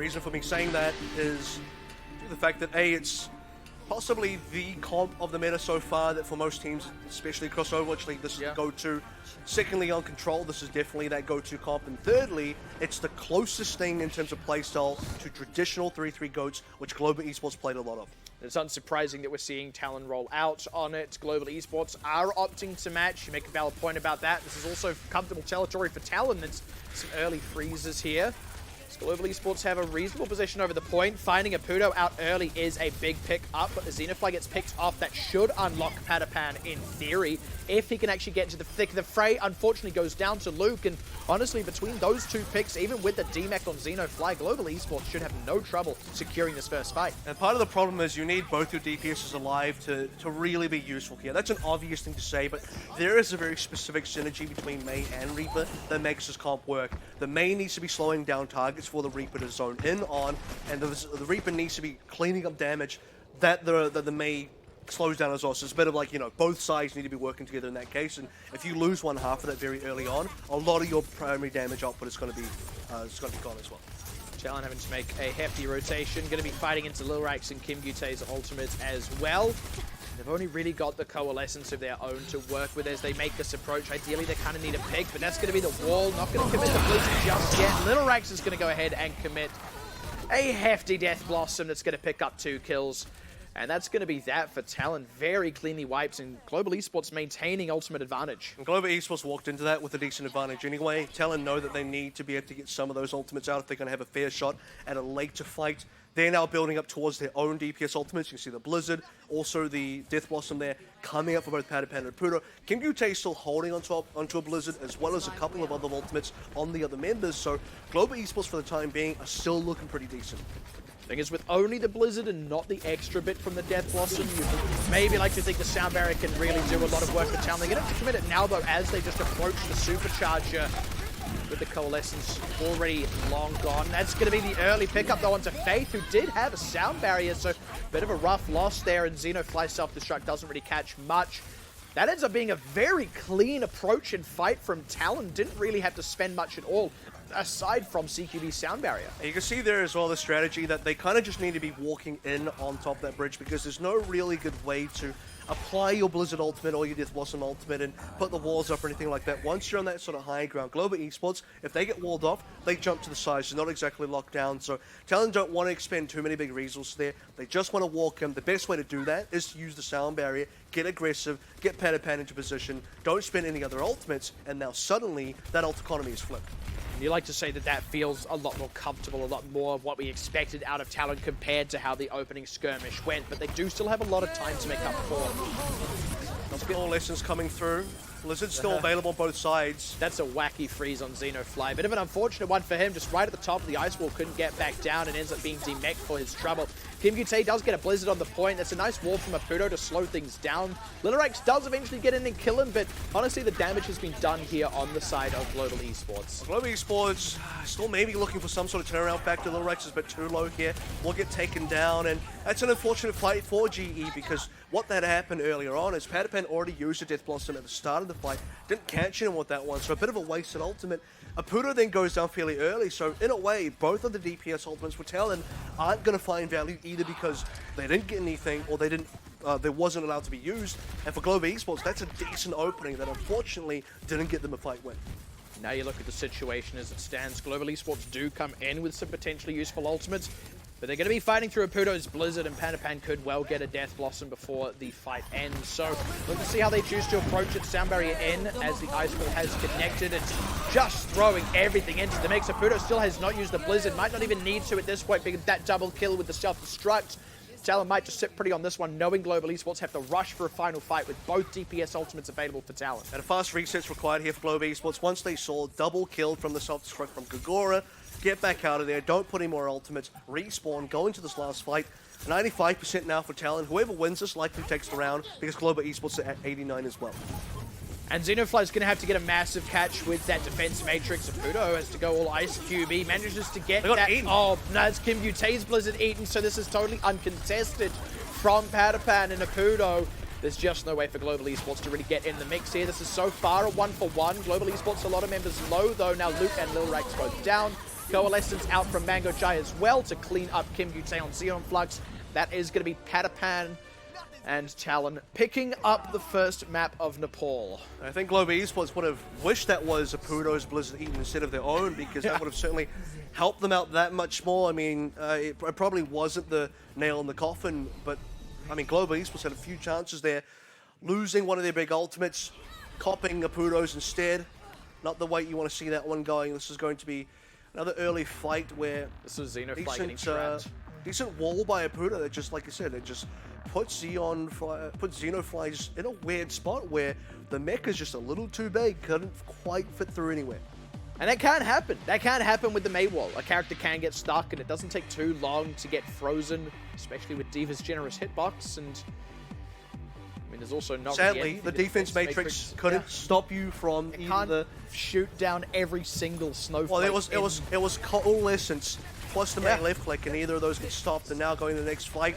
reason for me saying that is the fact that A, it's possibly the comp of the meta so far that for most teams, especially across Overwatch League, this is the go-to. Secondly, on Control, this is definitely that go-to comp. And thirdly, it's the closest thing in terms of playstyle to traditional 3-3 GOATs, which Global Esports played a lot of. It's unsurprising that we're seeing Talon roll out on it. Global Esports are opting to match. You make a valid point about that. This is also comfortable territory for Talon. There's some early freezes here. Global Esports have a reasonable position over the point. Finding a Pudo out early is a big pick up, but the Xenofly gets picked off. That should unlock Patapan in theory, if he can actually get into the thick of the fray. Unfortunately goes down to Luke, and honestly, between those two picks, even with the DMAC on Xenofly, Global Esports should have no trouble securing this first fight. And part of the problem is you need both your DPSs alive to really be useful here. That's an obvious thing to say, but there is a very specific synergy between Mei and Reaper that makes this comp work. The Mei needs to be slowing down targets for the Reaper to zone in on, and the Reaper needs to be cleaning up damage that the Mei slows down as well. So it's a bit of like, you know, both sides need to be working together in that case, and if you lose one half of that very early on, a lot of your primary damage output is going to be gone as well. Talon having to make a hefty rotation, going to be fighting into Lil Rax and Kim Gutei's ultimates as well. They've only really got the coalescence of their own to work with as they make this approach. Ideally, they kind of need a pick, but that's going to be the wall. Not going to commit the blizzard just yet. Little Rax is going to go ahead and commit a hefty Death Blossom that's going to pick up 2 kills. And that's going to be that for Talon. Very cleanly wipes, and Global Esports maintaining ultimate advantage. And Global Esports walked into that with a decent advantage anyway. Talon know that they need to be able to get some of those ultimates out if they're going to have a fair shot at a later fight. They're now building up towards their own DPS ultimates. You can see the Blizzard, also the Death Blossom there, coming up for both Patapan and Pudo. Kim Gutei still holding onto a Blizzard, as well as a couple of other ultimates on the other members. So Global Esports, for the time being, are still looking pretty decent. Thing is, with only the Blizzard and not the extra bit from the Death Blossom, you maybe like to think the Sound Barrier can really do a lot of work for Talon. They're going to have to commit it now, though, as they just approach the Supercharger. With the Coalescence already long gone. That's going to be the early pickup, though, onto Faith, who did have a Sound Barrier, so a bit of a rough loss there, and Xenofly self-destruct doesn't really catch much. That ends up being a very clean approach and fight from Talon. Didn't really have to spend much at all, aside from CQB's Sound Barrier. You can see there as well the strategy that they kind of just need to be walking in on top of that bridge, because there's no really good way to apply your Blizzard ultimate or your Death Blossom ultimate and put the walls up or anything like that. Once you're on that sort of high ground, Global Esports, if they get walled off, they jump to the side, so not exactly locked down. So Talon don't want to expend too many big resources there. They just want to walk in. The best way to do that is to use the Sound Barrier, get aggressive, get Patapan into position, don't spend any other ultimates, and now suddenly that ult economy is flipped. You like to say that that feels a lot more comfortable, a lot more of what we expected out of Talon compared to how the opening skirmish went, but they do still have a lot of time to make up for. Let's get more lessons coming through. Blizzard's still available on both sides. That's a wacky freeze on Xenofly. Bit of an unfortunate one for him, just right at the top of the ice wall, couldn't get back down and ends up being demeched for his trouble. Kim Gutei does get a Blizzard on the point. That's a nice wall from Apudo to slow things down. Littlerex does eventually get in and kill him, but honestly the damage has been done here on the side of Global Esports. Global Esports still maybe looking for some sort of turnaround factor. Littlerex is a bit too low here. Will get taken down, and that's an unfortunate fight for GE, because what that happened earlier on is Patapan already used a Death Blossom at the start of the fight, didn't catch him with that one, so a bit of a wasted ultimate. Apudo then goes down fairly early, so in a way, both of the DPS ultimates for Talon aren't going to find value either because they didn't get anything or they wasn't allowed to be used. And for Global Esports, that's a decent opening that unfortunately didn't get them a fight win. Now you look at the situation as it stands. Global Esports do come in with some potentially useful ultimates, but they're going to be fighting through Apudo's Blizzard, and Patapan could well get a Death Blossom before the fight ends. So we'll see how they choose to approach it. Sound Barrier in as the Ice Wall has connected. It's just throwing everything into the mix. Apudo still has not used the Blizzard. Might not even need to at this point, because that double kill with the self-destruct. Talon might just sit pretty on this one, knowing Global Esports have to rush for a final fight with both DPS ultimates available for Talon. And a fast reset's required here for Global Esports. Once they saw double kill from the self-destruct from Gagora, get back out of there, don't put any more ultimates, respawn, go into this last fight. 95% now for Talon. Whoever wins this likely takes the round, because Global Esports are at 89 as well. And Xenofly is going to have to get a massive catch with that defense matrix. Apudo has to go all Ice Cube. He manages to get that. Eaten. Oh, no, it's Kim Gutei's Blizzard eaten, so this is totally uncontested from Patapan and Apudo. There's just no way for Global Esports to really get in the mix here. This is so far a 1-for-1. Global Esports, a lot of members low, though. Now Luke and Lil Rax both down. Coalescence out from Mango Jai as well to clean up Kim Gute on Xeon Flux. That is going to be Patapan and Talon picking up the first map of Nepal. I think Global Esports would have wished that was Apudo's Blizzard Eden instead of their own, because that would have certainly helped them out that much more. I mean, it probably wasn't the nail in the coffin, but I mean, Global Esports had a few chances there, losing one of their big ultimates, copping Apudo's instead. Not the way you want to see that one going. This is going to be another early fight where this was Xenofly getting trapped. Decent wall by Apudo that, just like you said, it just puts Xenofly in a weird spot where the mech is just a little too big, couldn't quite fit through anywhere. And that can happen. That can happen with the Mei wall. A character can get stuck, and it doesn't take too long to get frozen, especially with D.Va's generous hitbox. And I mean, there's also not sadly really the defense matrix couldn't stop you from either shoot down every single snowflake. Well, it was Coalescence plus the main left click, and either of those get stopped. And now going to the next fight,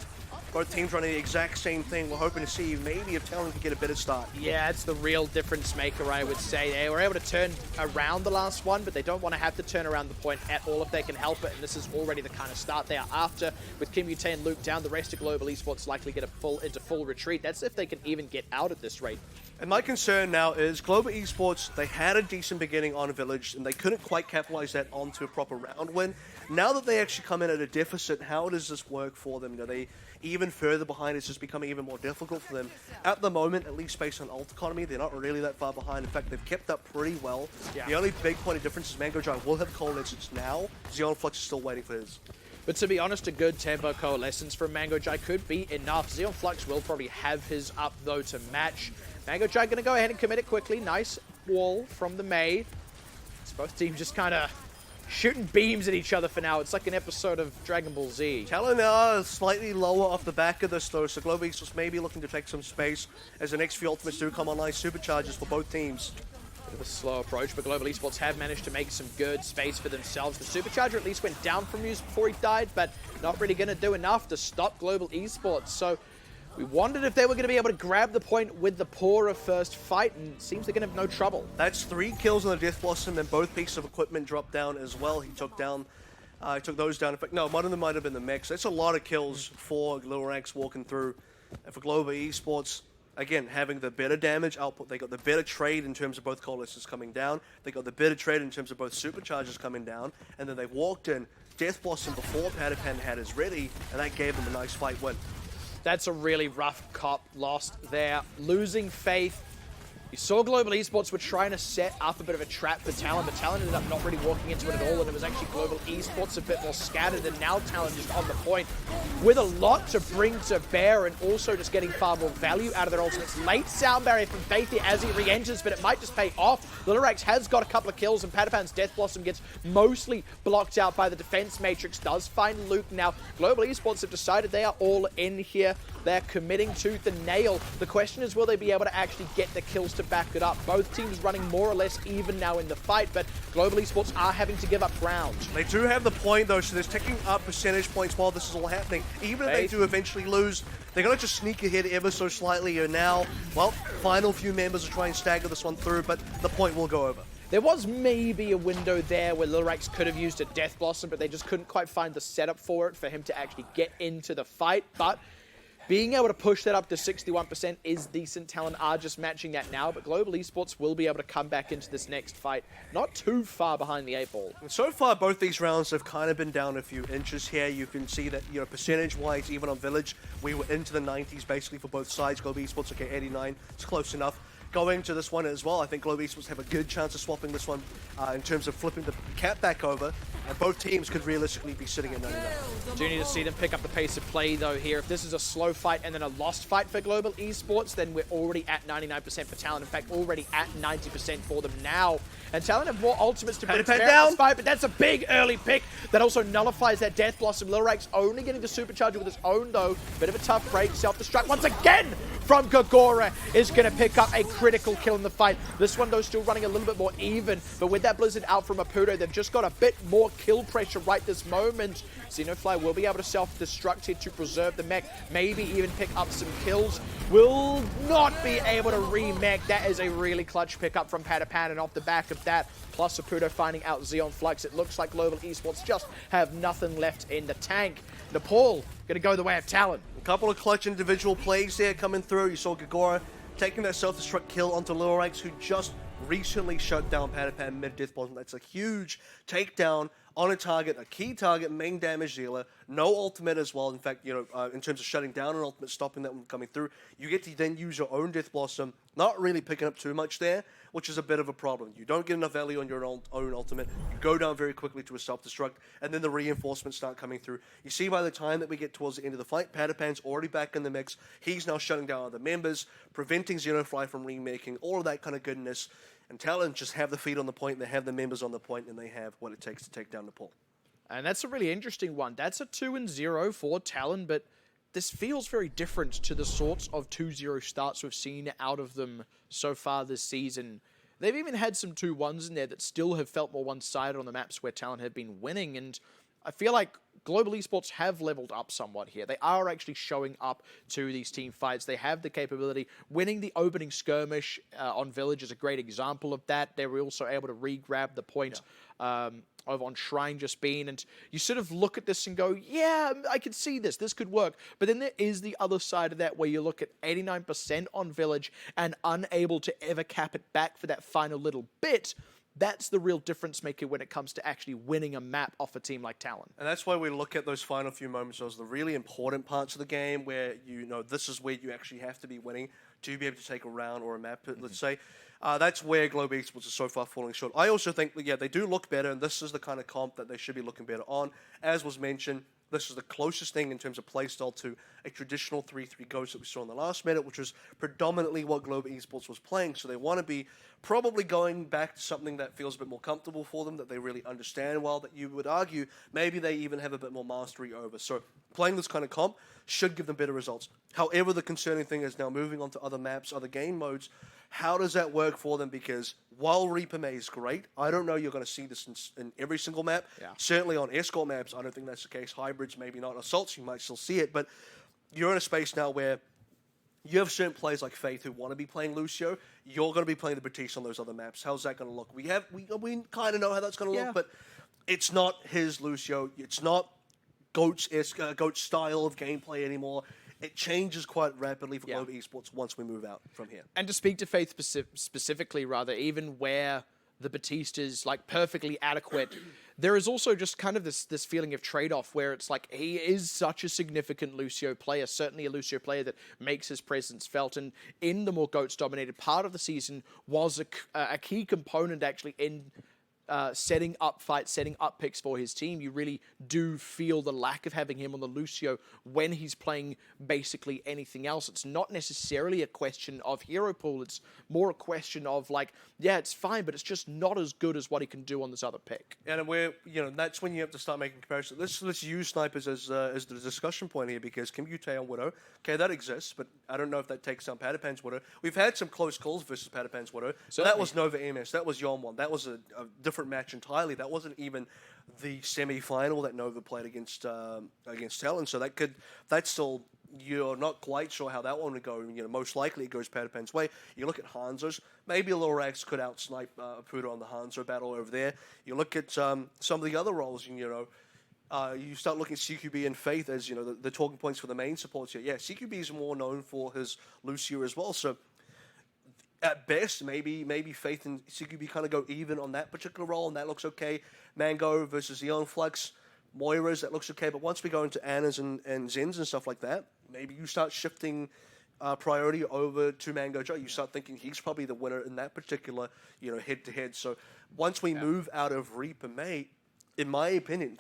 both teams running the exact same thing. We're hoping to see maybe if Talon can get a better start. Yeah, it's the real difference maker, I would say. They were able to turn around the last one, but they don't want to have to turn around the point at all if they can help it. And this is already the kind of start they are after. With Kim Gute and Luke down, the rest of Global Esports likely get into full retreat. That's if they can even get out at this rate. And my concern now is Global Esports, they had a decent beginning on Village, and they couldn't quite capitalize that onto a proper round win. Now that they actually come in at a deficit, how does this work for them? You know, they even further behind, it's just becoming even more difficult for them. At the moment, at least based on ult economy, they're not really that far behind. In fact, they've kept up pretty well. Yeah. The only big point of difference is Mango Jai will have Coalescence now. Xeon Flux is still waiting for his. But to be honest, a good tempo Coalescence from Mango Jai could be enough. Xeon Flux will probably have his up, though, to match. Mango Jai going to go ahead and commit it quickly. Nice wall from the Mei. It's both teams just kind of shooting beams at each other for now. It's like an episode of Dragon Ball Z. Talon now slightly lower off the back of this, though, so Global Esports may be looking to take some space as the next few ultimates do come online. Supercharges for both teams. Bit of a slow approach, but Global Esports have managed to make some good space for themselves. The Supercharger at least went down from Muse before he died, but not really going to do enough to stop Global Esports. So we wondered if they were going to be able to grab the point with the poorer first fight, and it seems they're going to have no trouble. That's 3 kills on the Death Blossom, and both pieces of equipment dropped down as well. He took those down. In fact, no, one of them might have been the mech. So that's a lot of kills for Little Ranks walking through. And for Global Esports, again, having the better damage output, they got the better trade in terms of both Coalescences coming down. They got the better trade in terms of both Superchargers coming down. And then they walked in Death Blossom before Patapan had his ready, and that gave them a nice fight win. That's a really rough cop lost there. Losing faith. You saw Global Esports were trying to set up a bit of a trap for Talon, but Talon ended up not really walking into it at all, and it was actually Global Esports a bit more scattered, and now Talon just on the point with a lot to bring to bear, and also just getting far more value out of their ultimates. Late sound barrier from Faithy as he re-enters, but it might just pay off. Little Rex has got a couple of kills, and Patapan's Death Blossom gets mostly blocked out by the defense matrix. Does find Luke now. Global Esports have decided they are all in here. They're committing to the nail. The question is, will they be able to actually get the kills to back it up? Both teams running more or less even now in the fight, but Global Esports are having to give up ground. They do have the point, though, so they're ticking up percentage points while this is all happening. Even if they do eventually lose, they're going to just sneak ahead ever so slightly, and now, well, final few members are trying to stagger this one through, but the point will go over. There was maybe a window there where Lil Rex could have used a Death Blossom, but they just couldn't quite find the setup for it for him to actually get into the fight, but being able to push that up to 61% is decent. Talon are just matching that now, but Global Esports will be able to come back into this next fight not too far behind the 8 ball. So far, both these rounds have kind of been down a few inches here. You can see that, you know, percentage-wise, even on Village, we were into the 90s basically for both sides. Global Esports, okay, 89, it's close enough. Going to this one as well, I think Global Esports have a good chance of swapping this one in terms of flipping the cap back over, and both teams could realistically be sitting at 99. Do need to see them pick up the pace of play, though, here. If this is a slow fight and then a lost fight for Global Esports, then we're already at 99% for Talon. In fact, already at 90% for them now. And Talon have more ultimates to bring down this fight, but that's a big early pick that also nullifies that Death Blossom. Lil Rex only getting the Supercharger with his own, though. Bit of a tough break. Self-destruct once again from Gagora is going to pick up a critical kill in the fight. This one, though, still running a little bit more even, but with that Blizzard out from Apudo, they've just got a bit more of kill pressure right this moment. Xenofly will be able to self-destruct here to preserve the mech, maybe even pick up some kills. Will not be able to re-mech. That is a really clutch pickup from Patapan, and off the back of that, plus Saputo finding out Xeon Flux, it looks like Global Esports just have nothing left in the tank. Nepal going to go the way of Talon. A couple of clutch individual plays there coming through. You saw Gagora taking that self-destruct kill onto Lil Rex, who just recently shut down Patapan mid-death bottom. That's a huge takedown on a target, a key target, main damage dealer, no ultimate as well. In fact, in terms of shutting down an ultimate, stopping that one coming through, you get to then use your own Death Blossom, not really picking up too much there, which is a bit of a problem. You don't get enough value on your own ultimate, you go down very quickly to a self-destruct, and then the reinforcements start coming through. You see by the time that we get towards the end of the fight, Patapan's already back in the mix. He's now shutting down other members, preventing Xenofly from remaking, all of that kind of goodness. And Talon just have the feet on the point, they have the members on the point, and they have what it takes to take down Nepal. And that's a really interesting one. That's a 2-0 for Talon, but this feels very different to the sorts of 2-0 starts we've seen out of them so far this season. They've even had some 2-1s in there that still have felt more one-sided on the maps where Talon have been winning, and I feel like Global Esports have leveled up somewhat here. They are actually showing up to these team fights. They have the capability. Winning the opening skirmish on Village is a great example of that. They were also able to re-grab the point over on Shrine just been, and you sort of look at this and go, yeah, I could see this. This could work. But then there is the other side of that where you look at 89% on Village and unable to ever cap it back for that final little bit. That's the real difference maker when it comes to actually winning a map off a team like Talon. And that's why we look at those final few moments as the really important parts of the game where, this is where you actually have to be winning to be able to take a round or a map, let's say. That's where Global Esports is so far falling short. I also think, they do look better, and this is the kind of comp that they should be looking better on. As was mentioned, this is the closest thing in terms of playstyle to a traditional 3-3 Ghost that we saw in the last minute, which was predominantly what Global Esports was playing. So they want to be probably going back to something that feels a bit more comfortable for them, that they really understand well, that you would argue maybe they even have a bit more mastery over. So playing this kind of comp should give them better results. However, the concerning thing is now moving on to other maps, other game modes. How does that work for them? Because while Reaper May is great, I don't know you're going to see this in every single map. Yeah. Certainly on escort maps, I don't think that's the case. Hybrids, maybe not. Assaults, you might still see it. But you're in a space now where you have certain players like Faith who want to be playing Lucio. You're going to be playing the Batiste on those other maps. How's that going to look? We kind of know how that's going to look, but it's not his Lucio. It's not Goat's style of gameplay anymore. It changes quite rapidly for Global Esports once we move out from here. And to speak to Faith specifically, rather, even where the Batiste is like perfectly adequate, there is also just kind of this feeling of trade-off where it's like he is such a significant Lucio player, certainly a Lucio player that makes his presence felt, and in the more Goats-dominated part of the season was a key component actually in setting up fights, setting up picks for his team. You really do feel the lack of having him on the Lucio when he's playing basically anything else. It's not necessarily a question of hero pool. It's more a question of like, yeah, it's fine, but it's just not as good as what he can do on this other pick. And that's when you have to start making comparisons. Let's use snipers as the discussion point here, because Kim Yute on Widow, okay, that exists, but I don't know if that takes down Patapan's Widow. We've had some close calls versus Patapan's Widow. So that was Nova MS. That was Yon1. That was a different match entirely. That wasn't even the semi-final that Nova played against Talon. So that's still, you're not quite sure how that one would go. Most likely it goes Patapan's way. You look at Hanzo's, maybe Lorax could out-snipe Puto on the Hanzo battle over there. You look at some of the other roles, you start looking at CQB and Faith as, the talking points for the main supports here. Yeah, CQB is more known for his Lucio as well, so at best, maybe Faith and CQB kind of go even on that particular role, and that looks okay. Mango versus Xeon Flux, Moira's, that looks okay. But once we go into Anna's and Zens and stuff like that, maybe you start shifting priority over to Mango Joe. You start thinking he's probably the winner in that particular, head-to-head. So once we move out of Reaper May, in my opinion,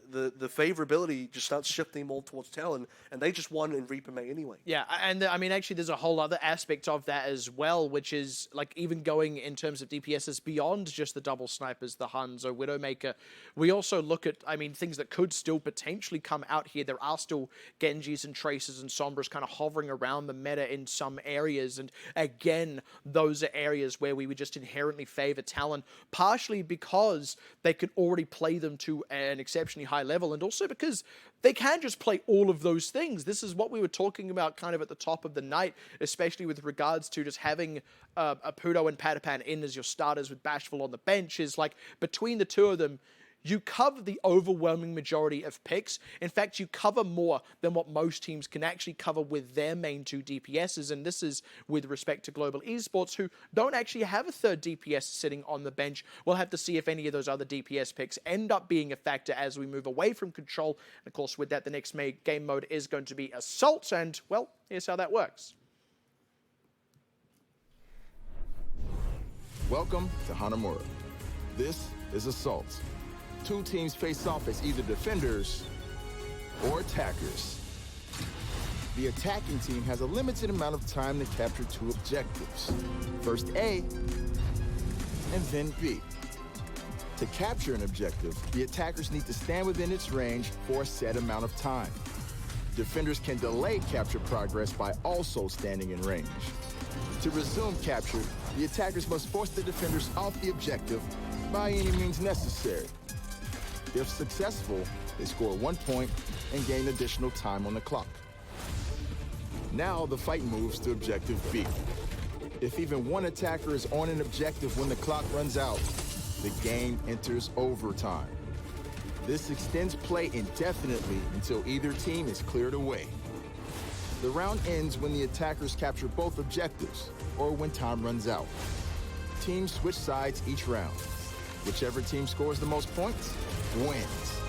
the favorability just starts shifting more towards Talon, and they just won in Reaper May anyway. Yeah, and I mean, actually, there's a whole other aspect of that as well, which is like even going in terms of DPSs beyond just the double snipers, the Huns or Widowmaker. We also look at, I mean, things that could still potentially come out here. There are still Genjis and Traces and Sombras kind of hovering around the meta in some areas, and again, those are areas where we would just inherently favor Talon, partially because they could already play them to an exceptionally high level, and also because they can just play all of those things. This is what we were talking about kind of at the top of the night, especially with regards to just having a Pudo and Patapan in as your starters with Bashful on the bench. Is like, between the two of them, you cover the overwhelming majority of picks. In fact, you cover more than what most teams can actually cover with their main two DPSs, and this is with respect to Global Esports, who don't actually have a third DPS sitting on the bench. We'll have to see if any of those other DPS picks end up being a factor as we move away from Control. And of course, with that, the next game mode is going to be Assault, and, well, here's how that works. Welcome to Hanamura. This is Assault. Two teams face off as either defenders or attackers. The attacking team has a limited amount of time to capture two objectives. First A, and then B. To capture an objective, the attackers need to stand within its range for a set amount of time. Defenders can delay capture progress by also standing in range. To resume capture, the attackers must force the defenders off the objective by any means necessary. If successful, they score 1 point and gain additional time on the clock. Now the fight moves to objective B. If even one attacker is on an objective when the clock runs out, the game enters overtime. This extends play indefinitely until either team is cleared away. The round ends when the attackers capture both objectives, or when time runs out. Teams switch sides each round. Whichever team scores the most points wins.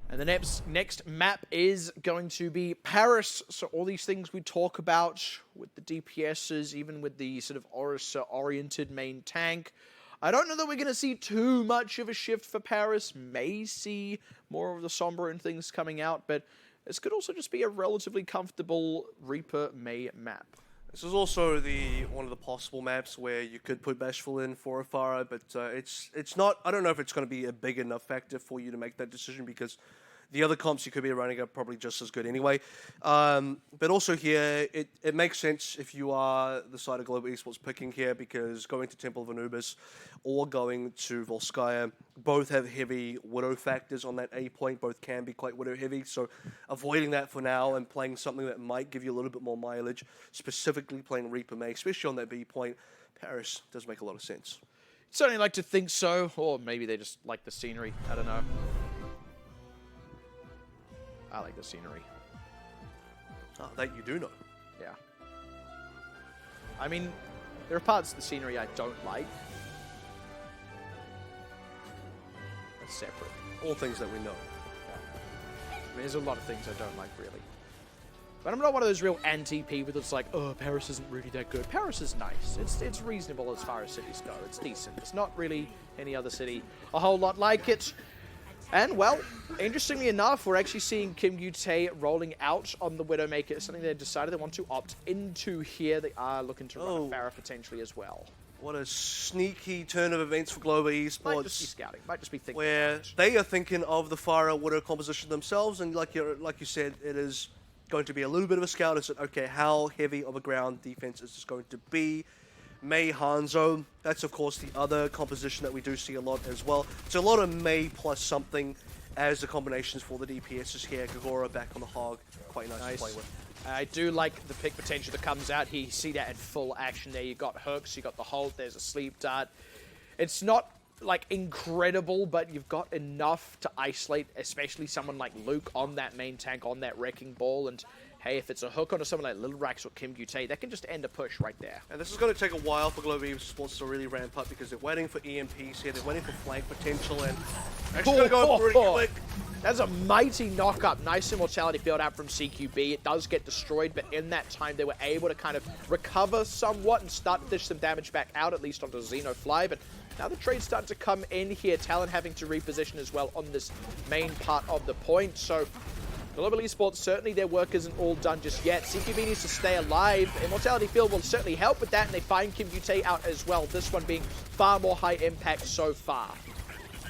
And the next map is going to be Paris. So all these things we talk about with the DPSs, even with the sort of Orisa-oriented main tank, I don't know that we're going to see too much of a shift for Paris. May see more of the Sombra and things coming out, but this could also just be a relatively comfortable Reaper May map. This is also one of the possible maps where you could put Bashful in for a Pharah, but it's not. I don't know if it's going to be a big enough factor for you to make that decision, because the other comps you could be running are probably just as good anyway. But also here, it makes sense if you are the side of Global Esports picking here, because going to Temple of Anubis or going to Volskaya both have heavy Widow factors on that A point. Both can be quite Widow heavy, so avoiding that for now and playing something that might give you a little bit more mileage, specifically playing Reaper May, especially on that B point, Paris does make a lot of sense. Certainly like to think so, or maybe they just like the scenery. I don't know. I like the scenery. Oh, that you do know. Yeah. I mean, there are parts of the scenery I don't like. That's separate. All things that we know. Yeah. I mean, there's a lot of things I don't like, really. But I'm not one of those real anti-people that's like, oh, Paris isn't really that good. Paris is nice. It's reasonable as far as cities go. It's decent. It's not really any other city a whole lot like it. And, well, interestingly enough, we're actually seeing Kim Yu-tae rolling out on the Widowmaker. It's something they decided they want to opt into here. They are looking to run a Pharah potentially as well. What a sneaky turn of events for Global Esports. Might just be scouting. Might just be thinking. Where they are thinking of the Pharah Widow composition themselves, and like you said, it is going to be a little bit of a scout. It's okay, how heavy of a ground defense is this going to be? Mei Hanzo, that's of course the other composition that we do see a lot as well. It's a lot of Mei plus something as the combinations for the DPSs here. Kagura back on the Hog, quite nice to play with. I do like the pick potential that comes out here. You see that in full action there. You got hooks, you got the hold, there's a sleep dart. It's not like incredible, but you've got enough to isolate, especially someone like Luke on that main tank, on that wrecking ball. And hey, if it's a hook onto someone like Little Rax or Kim Yu-tae, that can just end a push right there. And this is going to take a while for Global Esports to really ramp up, because they're waiting for EMPs here, they're waiting for flank potential, and actually going to go pretty quick. That's a mighty knock-up. Nice immortality field out from CQB. It does get destroyed, but in that time, they were able to kind of recover somewhat and start to dish some damage back out, at least onto Xenofly. But Now the trades start to come in here. Talon having to reposition as well on this main part of the point. So Global Esports, certainly their work isn't all done just yet. CQB needs to stay alive. Immortality Field will certainly help with that, and they find Kim Gute out as well. This one being far more high impact so far.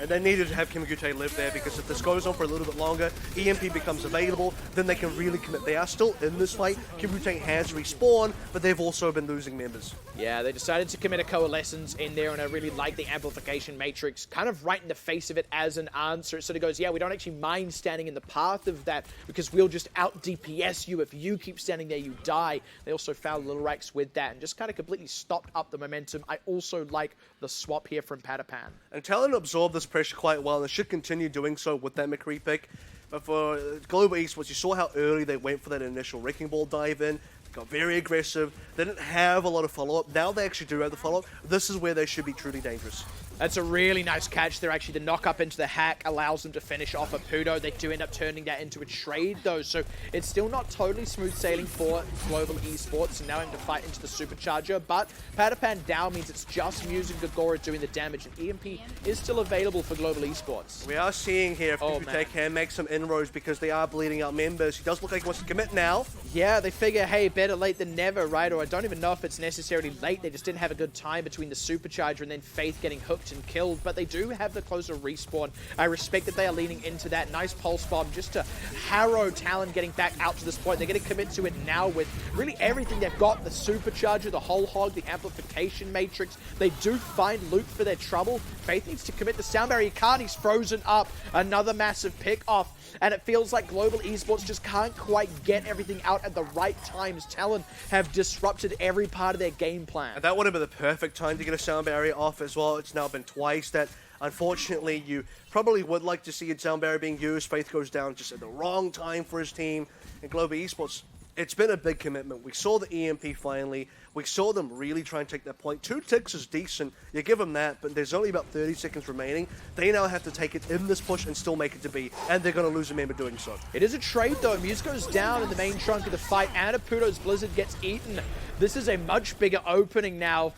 And they needed to have Kim Gute live there, because if this goes on for a little bit longer, EMP becomes available, then they can really commit. They are still in this fight. Kim Gute has respawned, but they've also been losing members. Yeah, they decided to commit a Coalescence in there, and I really like the Amplification Matrix, kind of right in the face of it as an answer. It sort of goes, yeah, we don't actually mind standing in the path of that, because we'll just out-DPS you. If you keep standing there, you die. They also found Little Rex with that, and just kind of completely stopped up the momentum. I also like the swap here from Patapan. And Talon absorbed this pressure quite well, and they should continue doing so with that McCree pick. But for Global Esports, you saw how early they went for that initial Wrecking Ball dive in. Got very aggressive. They didn't have a lot of follow-up. Now they actually do have the follow-up. This is where they should be truly dangerous. That's a really nice catch there, actually. The knock up into the hack allows them to finish off a Pudo. They do end up turning that into a trade, though, so it's still not totally smooth sailing for Global Esports, and now having to fight into the Supercharger, but Patapan down means it's just Muse and Gagora doing the damage, and EMP is still available for Global Esports. We are seeing here if Gute can make some inroads, because they are bleeding out members. He does look like he wants to commit now. Yeah, they figure, hey, better late than never, right? Or I don't even know if it's necessarily late. They just didn't have a good time between the Supercharger and then Faith getting hooked and killed, but they do have the closer respawn. I respect that they are leaning into that. Nice pulse bomb just to harrow Talon getting back out to this point. They're going to commit to it now with really everything they've got. The Supercharger, the whole hog, the Amplification Matrix. They do find loot for their trouble. Faith needs to commit the sound barrier. He can't. He's frozen up. Another massive pick off. And it feels like Global Esports just can't quite get everything out at the right times. Talon have disrupted every part of their game plan. And that would have been the perfect time to get a sound barrier off as well. It's now been twice that, unfortunately, you probably would like to see a sound barrier being used. Faith goes down just at the wrong time for his team. And Global Esports, it's been a big commitment. We saw the EMP finally. We saw them really try and take that point. 2 ticks is decent. You give them that, but there's only about 30 seconds remaining. They now have to take it in this push and still make it to B, and they're going to lose a member doing so. It is a trade, though. Muse goes down in the main trunk of the fight, and Aputo's Blizzard gets eaten. This is a much bigger opening now.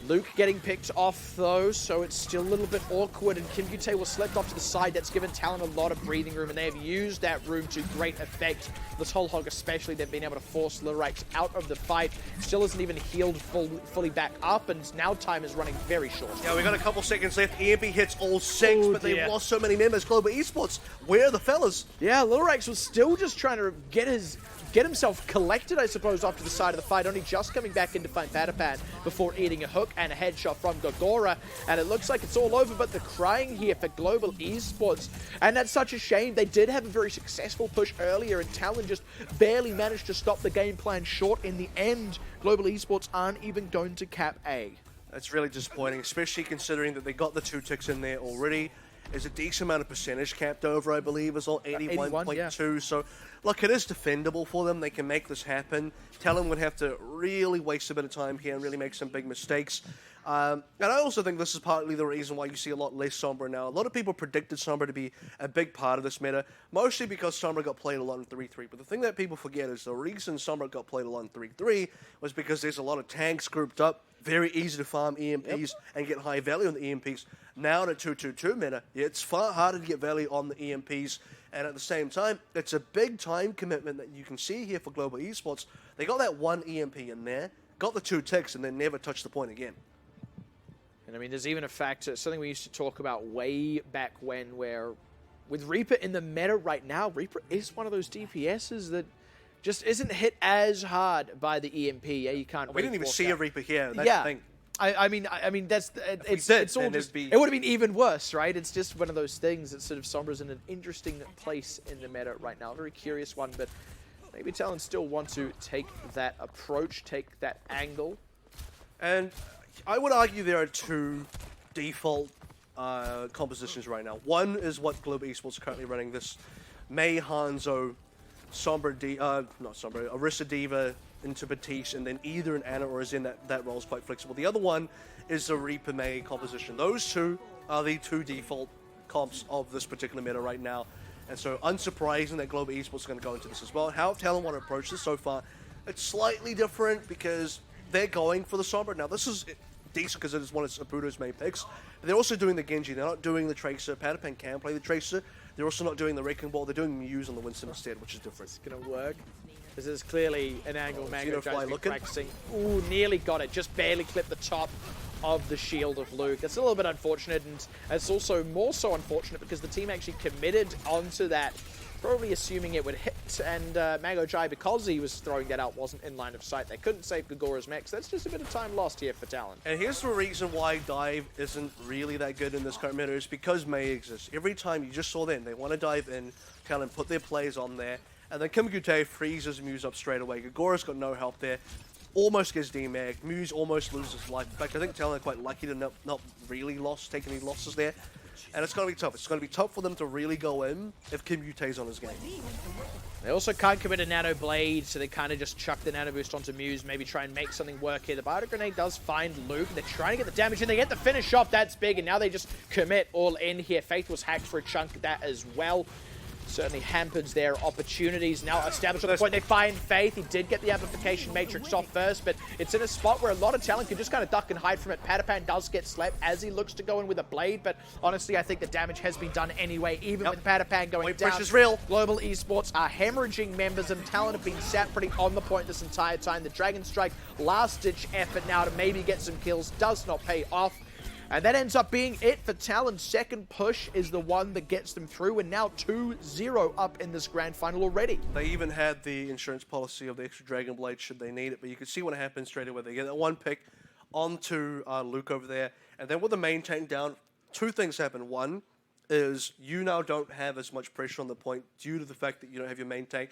Luke getting picked off, though, so it's still a little bit awkward, and Kim Gute was slipped off to the side. That's given Talon a lot of breathing room, and they have used that room to great effect. This whole hog especially, they've been able to force Lyrax out of the fight. Still isn't even healed fully back up, and now time is running very short. Yeah, we got a couple seconds left. EMP hits all 6, but they've lost so many members. Global Esports, where are the fellas? Yeah, Lyrax was still just trying to get himself collected, I suppose, off to the side of the fight, only just coming back in to find Patapan before eating a hook and a headshot from Gagora, and it looks like it's all over, but the crying here for Global Esports, and that's such a shame. They did have a very successful push earlier, and Talon just barely managed to stop the game plan short. In the end, Global Esports aren't even going to cap A. That's really disappointing, especially considering that they got the 2 ticks in there already. There's a decent amount of percentage capped over, I believe, as well, 81.2. Yeah. So, look, it is defendable for them. They can make this happen. Talon would have to really waste a bit of time here and really make some big mistakes. And I also think this is partly the reason why you see a lot less Sombra now. A lot of people predicted Sombra to be a big part of this meta, mostly because Sombra got played a lot in 3-3. But the thing that people forget is the reason Sombra got played a lot in 3-3 was because there's a lot of tanks grouped up, very easy to farm EMPs and get high value on the EMPs. Now in a 2-2-2 meta, it's far harder to get value on the EMPs. And at the same time, it's a big time commitment that you can see here for Global Esports. They got that 1 EMP in there, got the 2 ticks, and then never touched the point again. And I mean, there's even a factor, something we used to talk about way back when, where with Reaper in the meta right now, Reaper is one of those DPSs that just isn't hit as hard by the EMP. Yeah, you can't. We didn't even see a Reaper here. That's the thing. I mean, that's it's all just. It would have been even worse, right? It's just one of those things that sort of Sombra's in an interesting place in the meta right now. A very curious one, but maybe Talon still want to take that approach, take that angle, and I would argue there are 2 default compositions right now. One is what Global Esports are currently running, this Mei Hanzo, Orisa Diva into Batiste, and then either an Ana or a Zen. That role is quite flexible. The other one is the Reaper Mei composition. Those 2 are the 2 default comps of this particular meta right now. And so unsurprising that Global Esports is going to go into this as well. How Talon want to approach this so far, it's slightly different because they're going for the Sombra. Now this is decent because it is one of Sabuto's main picks. But they're also doing the Genji. They're not doing the Tracer. Patapan can play the Tracer. They're also not doing the Wrecking Ball. They're doing Muse on the Winston instead, which is different. It's going to work. This is clearly an angle Mango Xenofly Joe's been looking. practicing. Ooh, nearly got it. Just barely clipped the top of the shield of Luke. It's a little bit unfortunate, and it's also more so unfortunate because the team actually committed onto that, probably assuming it would hit, and Mango Jai, because he was throwing that out, wasn't in line of sight. They couldn't save Gagora's mech, so that's just a bit of time lost here for Talon. And here's the reason why dive isn't really that good in this current meta is because Mei exists. Every time, you just saw then, they want to dive in, Talon put their plays on there, and then Kim Gute freezes Muse up straight away. Gagora's got no help there. Almost gets demagged. Muse almost loses life. In fact, I think Talon are quite lucky to not really take any losses there. And it's going to be tough. It's going to be tough for them to really go in if Kim Gute's on his game. They also can't commit a Nano Blade, so they kind of just chuck the Nano Boost onto Muse, maybe try and make something work here. The Bio Grenade does find Luke. They're trying to get the damage in. They get the finish off. That's big, and now they just commit all in here. Faith was hacked for a chunk of that as well. Certainly hampers their opportunities. Now established at the point, they find Faith. He did get the amplification matrix off first, but it's in a spot where a lot of talent can just kind of duck and hide from it. Patapan does get slept as he looks to go in with a blade, but honestly, I think the damage has been done anyway, even with Patapan going Point down. pressure's real. Global Esports are hemorrhaging members, and Talon have been sat pretty on the point this entire time. The Dragon Strike, last-ditch effort now to maybe get some kills, does not pay off. And that ends up being it for Talon. Second push is the one that gets them through, and now 2-0 up in this grand final already. They even had the insurance policy of the extra Dragon Blade should they need it, but you can see what happens straight away. They get that one pick onto Luke over there, and then with the main tank down, two things happen. One is you now don't have as much pressure on the point due to the fact that you don't have your main tank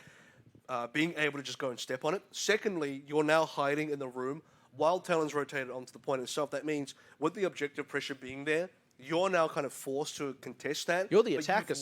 being able to just go and step on it. Secondly, you're now hiding in the room while Talon's rotated onto the point itself. That means with the objective pressure being there, you're now kind of forced to contest that. You're the But attacker,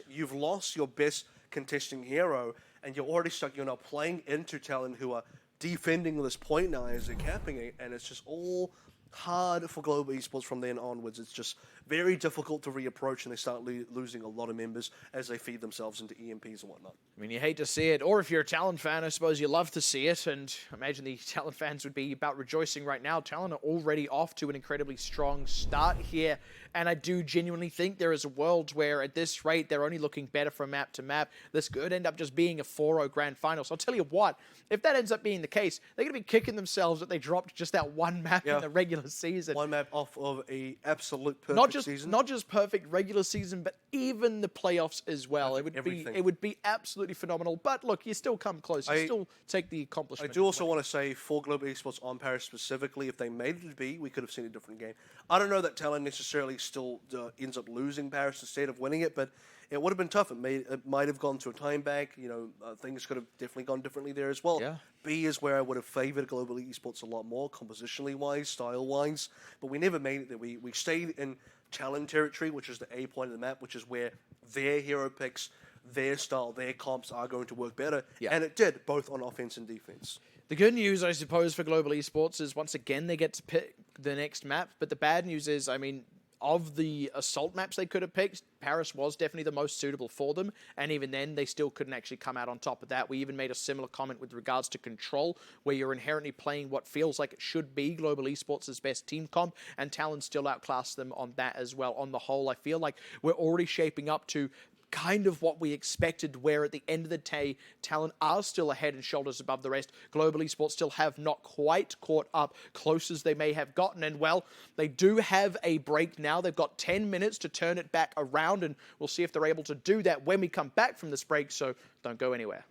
you've lost your best contesting hero, and you're already stuck. You're now playing into Talon, who are defending this point now as they're capping it, and it's just all hard for Global Esports from then onwards. It's just very difficult to reapproach, and they start losing a lot of members as they feed themselves into EMPs and whatnot. I mean, you hate to see it, or if you're a Talon fan, I suppose you love to see it, and I imagine the Talon fans would be about rejoicing right now. Talon are already off to an incredibly strong start here, and I do genuinely think there is a world where at this rate, they're only looking better from map to map. This could end up just being a 4-0 grand final. So I'll tell you what, if that ends up being the case, they're going to be kicking themselves that they dropped just that one map in the regular season. One map off of a absolute perfect season. Not just perfect regular season, but even the playoffs as well. It would be absolutely phenomenal. But look, you still come close. You still take the accomplishment. I do also want to say for Global Esports on Paris specifically, if they made it to be, we could have seen a different game. I don't know that Talon necessarily still ends up losing Paris instead of winning it, but it would have been tough. It might have gone to a time bank. You know, things could have definitely gone differently there as well. Yeah. B is where I would have favored Global Esports a lot more, compositionally wise, style wise, but we never made it there. We stayed in Talon territory, which is the A point of the map, which is where their hero picks, their style, their comps are going to work better. Yeah. And it did, both on offense and defense. The good news, I suppose, for Global Esports is once again they get to pick the next map. But the bad news is, I mean, of the assault maps they could have picked, Paris was definitely the most suitable for them, and even then, they still couldn't actually come out on top of that. We even made a similar comment with regards to Control, where you're inherently playing what feels like it should be Global Esports' best team comp, and Talon still outclassed them on that as well. On the whole, I feel like we're already shaping up to kind of what we expected, where at the end of the day, Talon are still ahead and shoulders above the rest. Global Esports still have not quite caught up, close as they may have gotten. And well, they do have a break now. They've got 10 minutes to turn it back around, and we'll see if they're able to do that when we come back from this break, so don't go anywhere.